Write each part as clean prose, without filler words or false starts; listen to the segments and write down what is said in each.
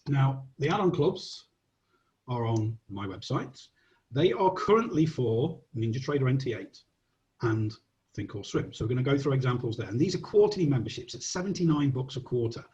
Now, the add-on clubs are on my website. They are currently for NinjaTrader NT8 and ThinkorSwim. So we're going to go through examples there. And these are quarterly memberships at 79 bucks a quarter.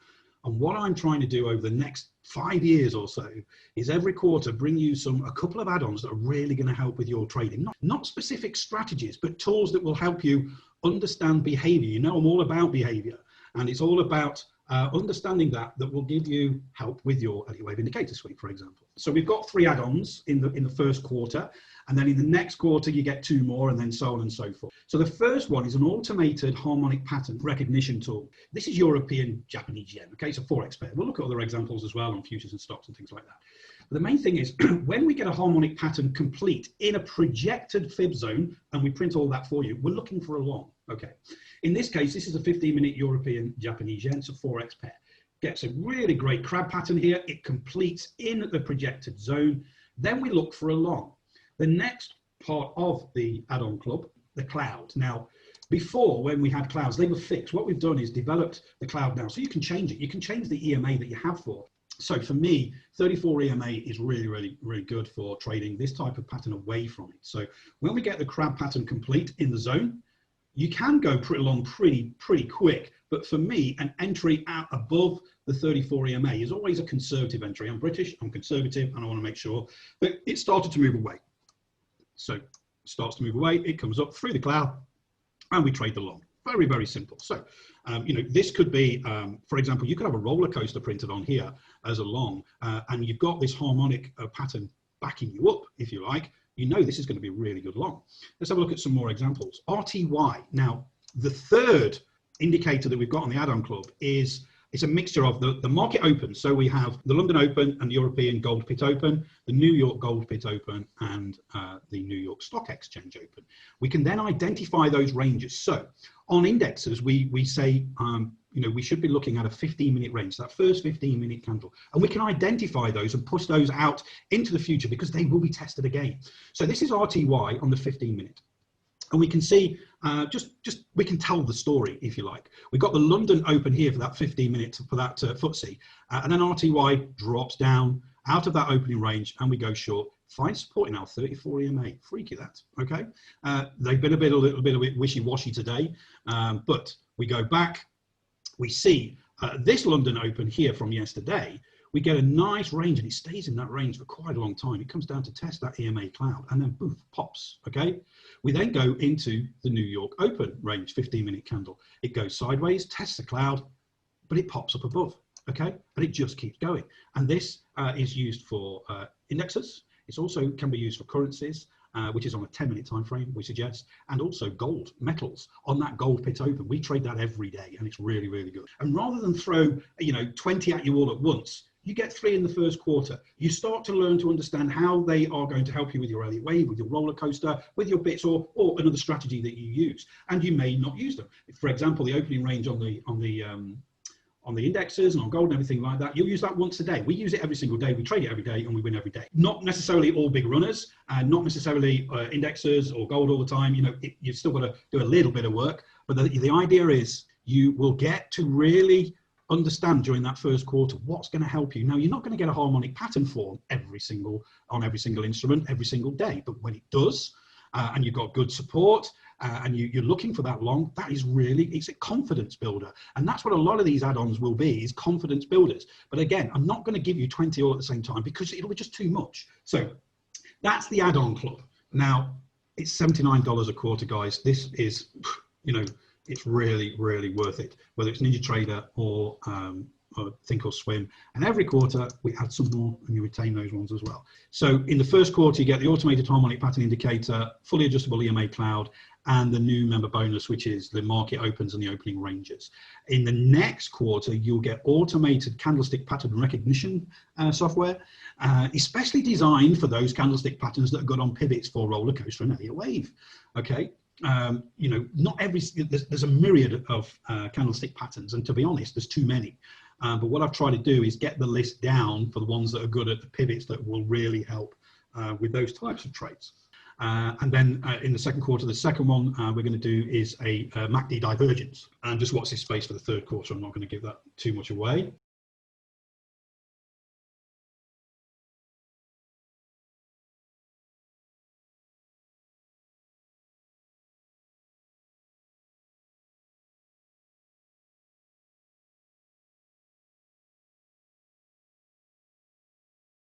And what I'm trying to do over the next 5 years or so is every quarter bring you a couple of add-ons that are really going to help with your trading. Not specific strategies, but tools that will help you understand behavior. You know, I'm all about behavior, and it's all about understanding that will give you help with your Elliott Wave indicator suite, for example. So we've got 3 add-ons in the first quarter, and then in the next quarter you get 2 more, and then so on and so forth. So the first one is an automated harmonic pattern recognition tool. This is European Japanese yen. Okay, it's a forex pair. We'll look at other examples as well on futures and stocks and things like that. But the main thing is when we get a harmonic pattern complete in a projected fib zone, and we print all that for you, we're looking for a long. Okay, in this case, this is a 15-minute European Japanese yen. It's a forex pair. Gets a really great crab pattern here. It completes in the projected zone. Then we look for a long. The next part of the add-on club, the cloud. Now, before, when we had clouds, they were fixed. What we've done is developed the cloud now, so you can change it. You can change the EMA that you have for. So for me, 34 EMA is really, really, really good for trading this type of pattern away from it. So when we get the crab pattern complete in the zone, you can go pretty long, pretty quick. But for me, an entry out above the 34 EMA is always a conservative entry. I'm British, I'm conservative, and I want to make sure that it started to move away. So it starts to move away, it comes up through the cloud, and we trade the long. Very, very simple. So, you know, this could be, for example, you could have a roller coaster printed on here as a long, and you've got this harmonic pattern backing you up, if you like. You know this is going to be a really good long. Let's have a look at some more examples. RTY. Now, the third indicator that we've got on the add-on club is it's a mixture of the market open. So we have the London Open and the European Gold Pit Open, the New York Gold Pit Open, and the New York Stock Exchange Open. We can then identify those ranges. So on indexes, we say, you know, we should be looking at a 15-minute range, that first 15-minute candle. And we can identify those and push those out into the future because they will be tested again. So this is RTY on the 15-minute. And we can see, we can tell the story, if you like. We've got the London Open here for that 15-minute, for that FTSE. And then RTY drops down out of that opening range and we go short. Find support in our 34 EMA. Freaky that, okay? They've been a little bit wishy-washy today, but we go back. We see this London Open here from yesterday, we get a nice range and it stays in that range for quite a long time. It comes down to test that EMA cloud and then poof, pops, okay? We then go into the New York Open range, 15-minute candle. It goes sideways, tests the cloud, but it pops up above, okay? And it just keeps going. And this is used for indexes. It's also can be used for currencies, which is on a 10-minute time frame, we suggest, and also gold, metals on that Gold Pit Open. We trade that every day, and it's really, really good. And rather than throw, you know, 20 at you all at once, you get 3 in the first quarter. You start to learn to understand how they are going to help you with your Elliott Wave, with your roller coaster, with your bits, or another strategy that you use. And you may not use them. For example, the opening range on the indexes and on gold and everything like that, you'll use that once a day. We use it every single day. We trade it every day and we win every day. Not necessarily all big runners, and not necessarily indexes or gold all the time. You know, you've still got to do a little bit of work. But the idea is you will get to really understand during that first quarter what's going to help you. Now, you're not going to get a harmonic pattern form on every single instrument every single day, but when it does, and you've got good support, and you're looking for that long, that is really, it's a confidence builder. And that's what a lot of these add-ons will be, is confidence builders. But again, I'm not going to give you 20 all at the same time because it'll be just too much. So that's the add-on club. Now, it's $79 a quarter, guys. This is, you know, it's really, really worth it, whether it's NinjaTrader or ThinkorSwim. And every quarter we add some more and you retain those ones as well. So in the first quarter, you get the automated harmonic pattern indicator, fully adjustable EMA cloud, and the new member bonus, which is the market opens and the opening ranges. In the next quarter, you'll get automated candlestick pattern recognition software, especially designed for those candlestick patterns that are good on pivots for roller coaster and Elliott Wave. Okay. You know, not every, there's a myriad of candlestick patterns, and to be honest, there's too many. But what I've tried to do is get the list down for the ones that are good at the pivots that will really help with those types of trades. And then in the second quarter, the second one we're going to do is a MACD divergence. And just watch this space for the third quarter. I'm not going to give that too much away.